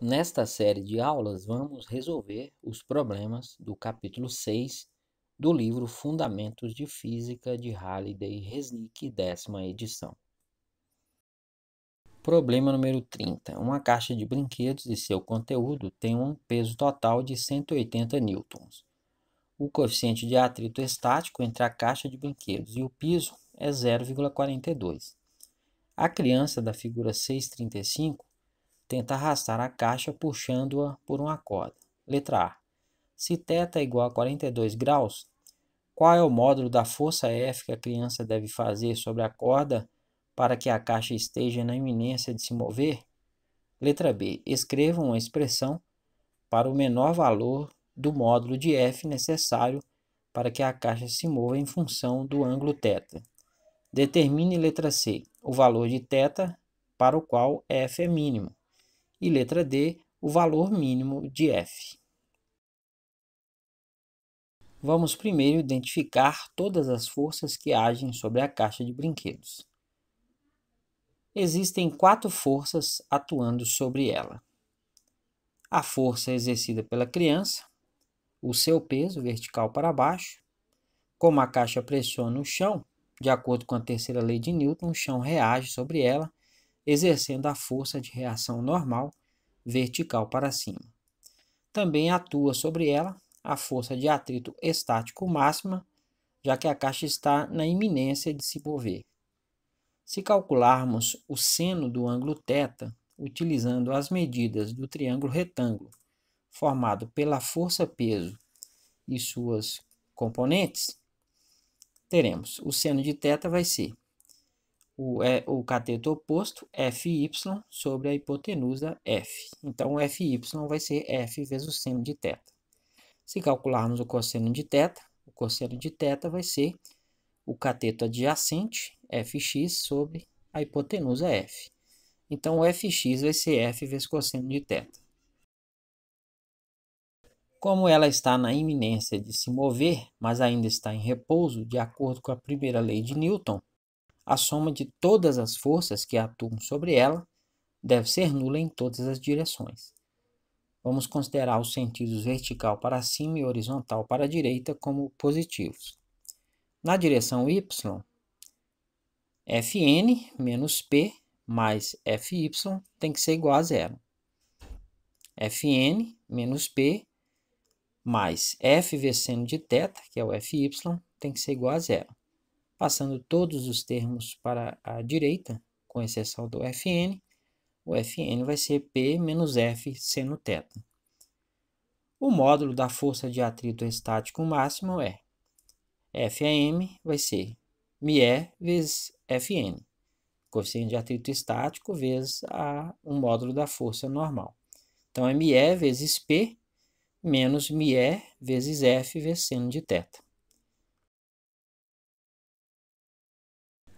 Nesta série de aulas, vamos resolver os problemas do capítulo 6 do livro Fundamentos de Física de Halliday e Resnick, 10ª edição. Problema número 30. Uma caixa de brinquedos e seu conteúdo tem um peso total de 180 newtons. O coeficiente de atrito estático entre a caixa de brinquedos e o piso é 0,42. A criança da figura 6.35 tenta arrastar a caixa puxando-a por uma corda. Letra A. Se θ é igual a 42 graus, qual é o módulo da força F que a criança deve fazer sobre a corda para que a caixa esteja na iminência de se mover? Letra B. Escreva uma expressão para o menor valor do módulo de F necessário para que a caixa se mova em função do ângulo θ. Determine, letra C, o valor de θ para o qual F é mínimo. E letra D, o valor mínimo de F. Vamos primeiro identificar todas as forças que agem sobre a caixa de brinquedos. Existem 4 forças atuando sobre ela. A força exercida pela criança, o seu peso vertical para baixo. Como a caixa pressiona o chão, de acordo com a terceira lei de Newton, o chão reage sobre ela, exercendo a força de reação normal vertical para cima. Também atua sobre ela a força de atrito estático máxima, já que a caixa está na iminência de se mover. Se calcularmos o seno do ângulo θ, utilizando as medidas do triângulo retângulo, formado pela força-peso e suas componentes, teremos o seno de θ vai ser o cateto oposto, Fy, sobre a hipotenusa F. Então, o Fy vai ser F vezes o seno de θ. Se calcularmos o cosseno de θ, o cosseno de θ vai ser o cateto adjacente, Fx, sobre a hipotenusa F. Então, o Fx vai ser F vezes cosseno de θ. Como ela está na iminência de se mover, mas ainda está em repouso, de acordo com a primeira lei de Newton, a soma de todas as forças que atuam sobre ela deve ser nula em todas as direções. Vamos considerar os sentidos vertical para cima e horizontal para a direita como positivos. Na direção y, Fn menos P mais Fy tem que ser igual a zero. Fn menos P mais F vezes seno de θ, que é o Fy, tem que ser igual a zero. Passando todos os termos para a direita, com exceção do Fn, o Fn vai ser P menos F seno θ. O módulo da força de atrito estático máximo é Fam vai ser μe vezes Fn, coeficiente de atrito estático vezes o módulo da força normal. Então, é μe vezes P menos μe vezes F vezes seno de θ.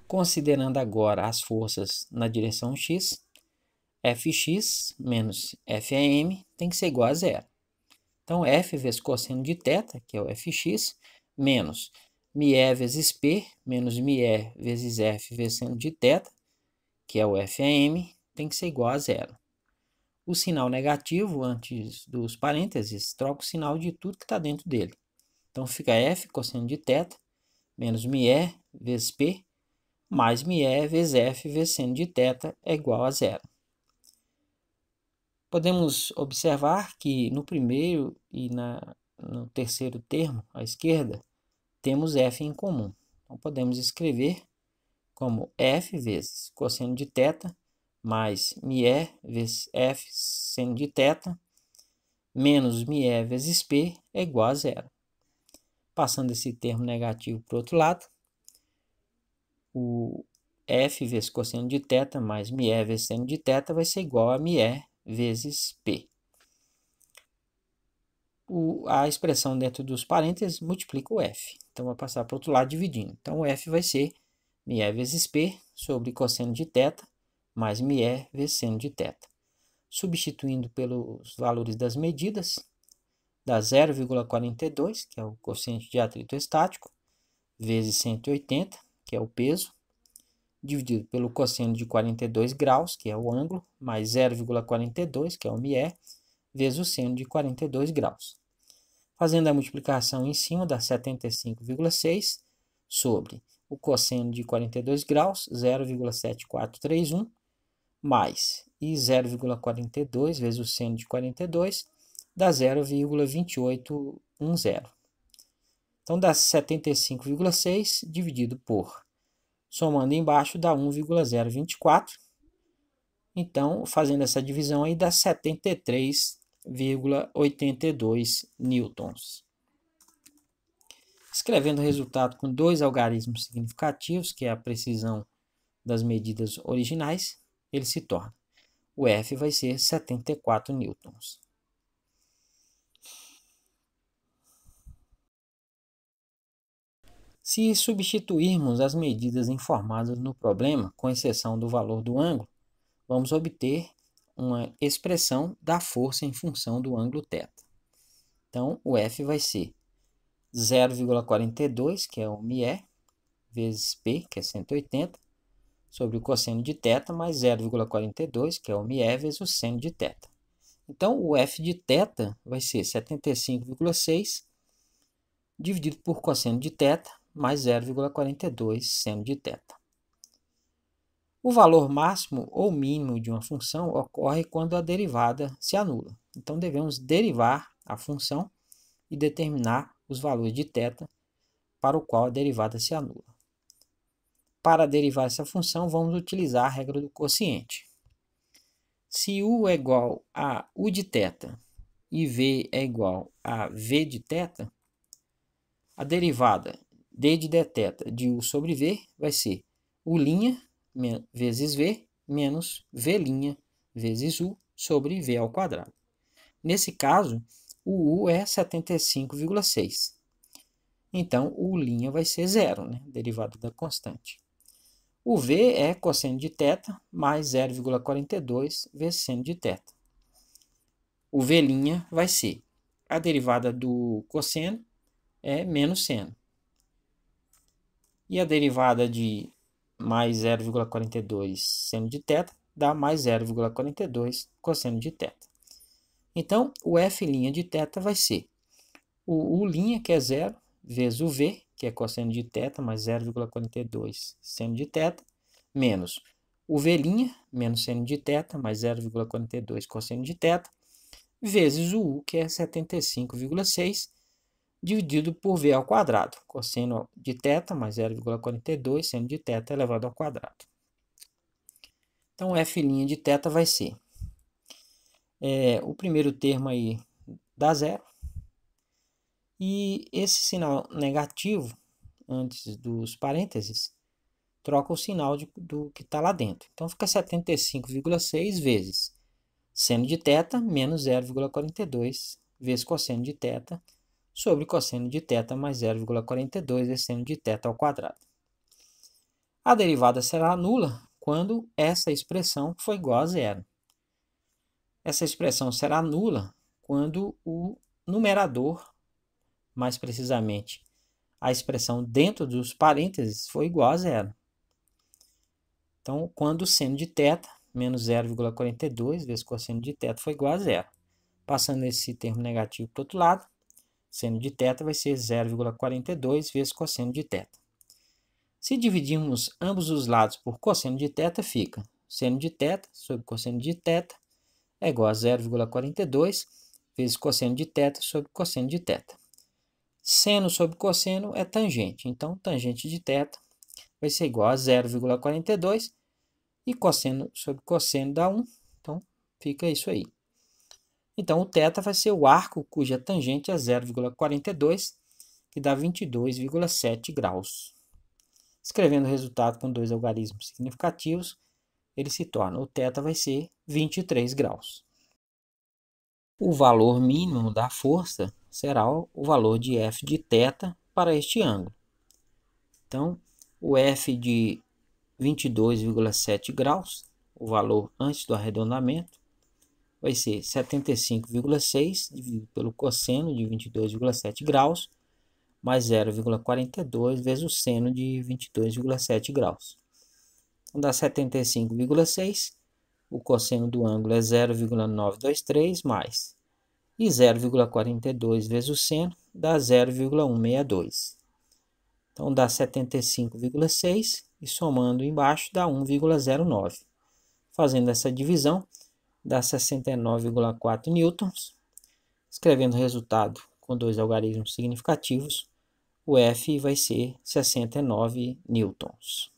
Considerando agora as forças na direção x, Fx menos Fam tem que ser igual a zero. Então, F vezes cosseno de θ, que é o Fx, menos μe vezes P, menos μe vezes F vezes seno de θ, que é o Fam, tem que ser igual a zero. O sinal negativo antes dos parênteses troca o sinal de tudo que está dentro dele. Então, fica F cosseno de θ, menos μe vezes P, mais μe vezes F vezes seno de θ é igual a zero. Podemos observar que no primeiro e no terceiro termo, à esquerda, temos F em comum. Então, podemos escrever como F vezes cosseno de θ mais μe vezes F seno de θ menos μe vezes P é igual a zero. Passando esse termo negativo para o outro lado, o F vezes cosseno de θ mais μe vezes seno de θ vai ser igual a μe vezes P. A expressão dentro dos parênteses multiplica o F. Então, vai passar para o outro lado dividindo. Então, o F vai ser μe vezes P sobre cosseno de θ mais μe vezes seno de θ. Substituindo pelos valores das medidas, dá 0,42, que é o coeficiente de atrito estático, vezes 180, que é o peso, dividido pelo cosseno de 42 graus, que é o ângulo, mais 0,42, que é o μe, vezes o seno de 42 graus. Fazendo a multiplicação em cima dá 75,6 sobre o cosseno de 42 graus, 0,7431, mais e 0,42 vezes o seno de 42, dá 0,2810. Então, dá 75,6 dividido por, somando embaixo, dá 1,024. Então, fazendo essa divisão aí, dá 73,82 newtons. Escrevendo o resultado com dois algarismos significativos, que é a precisão das medidas originais, ele se torna. O F vai ser 74 newtons. Se substituirmos as medidas informadas no problema, com exceção do valor do ângulo, vamos obter uma expressão da força em função do ângulo θ. Então, o F vai ser 0,42, que é o μe, vezes P, que é 180, sobre o cosseno de θ, mais 0,42, que é o μe, vezes o seno de θ. Então, o F de θ vai ser 75,6 dividido por cosseno de θ, mais 0,42 seno de θ. O valor máximo ou mínimo de uma função ocorre quando a derivada se anula. Então, devemos derivar a função e determinar os valores de θ para o qual a derivada se anula. Para derivar essa função, vamos utilizar a regra do quociente. Se U é igual a U de θ e V é igual a V de θ, a derivada d de dθ de U sobre V vai ser U' vezes V menos V' vezes U sobre V ao quadrado. Nesse caso, o U é 75,6. Então, o U' vai ser zero, né? Derivada da constante. O V é cosseno de θ mais 0,42 vezes seno de θ. O V' vai ser a derivada do cosseno é menos seno. E a derivada de mais 0,42 seno de θ dá mais 0,42 cosseno de θ. Então, o F' de θ vai ser o U', que é zero, vezes o V, que é cosseno de θ, mais 0,42 seno de θ, menos o V', menos seno de θ, mais 0,42 cosseno de θ, vezes o U, que é 75,6, dividido por V ao quadrado, cosseno de θ mais 0,42 seno de θ elevado ao quadrado. Então, o F' de θ vai ser o primeiro termo aí dá zero, e esse sinal negativo, antes dos parênteses, troca o sinal do que está lá dentro. Então, fica 75,6 vezes seno de θ menos 0,42 vezes cosseno de θ sobre cosseno de θ mais 0,42 vezes seno de θ ao quadrado. A derivada será nula quando essa expressão for igual a zero. Essa expressão será nula quando o numerador, mais precisamente a expressão dentro dos parênteses, for igual a zero. Então, quando o seno de θ menos 0,42 vezes cosseno de θ for igual a zero. Passando esse termo negativo para o outro lado, seno de θ vai ser 0,42 vezes cosseno de θ. Se dividirmos ambos os lados por cosseno de θ, fica seno de θ sobre cosseno de θ é igual a 0,42 vezes cosseno de θ sobre cosseno de θ. Seno sobre cosseno é tangente, então tangente de θ vai ser igual a 0,42 e cosseno sobre cosseno dá 1, então fica isso aí. Então, o θ vai ser o arco cuja tangente é 0,42, que dá 22,7 graus. Escrevendo o resultado com dois algarismos significativos, ele se torna, o θ vai ser 23 graus. O valor mínimo da força será o valor de F de θ para este ângulo. Então, o F de 22,7 graus, o valor antes do arredondamento, vai ser 75,6 dividido pelo cosseno de 22,7 graus, mais 0,42 vezes o seno de 22,7 graus. Então dá 75,6. O cosseno do ângulo é 0,923 mais. E 0,42 vezes o seno dá 0,162. Então dá 75,6 e somando embaixo dá 1,09. Fazendo essa divisão dá 69,4 newtons. Escrevendo o resultado com dois algarismos significativos, o F vai ser 69 newtons.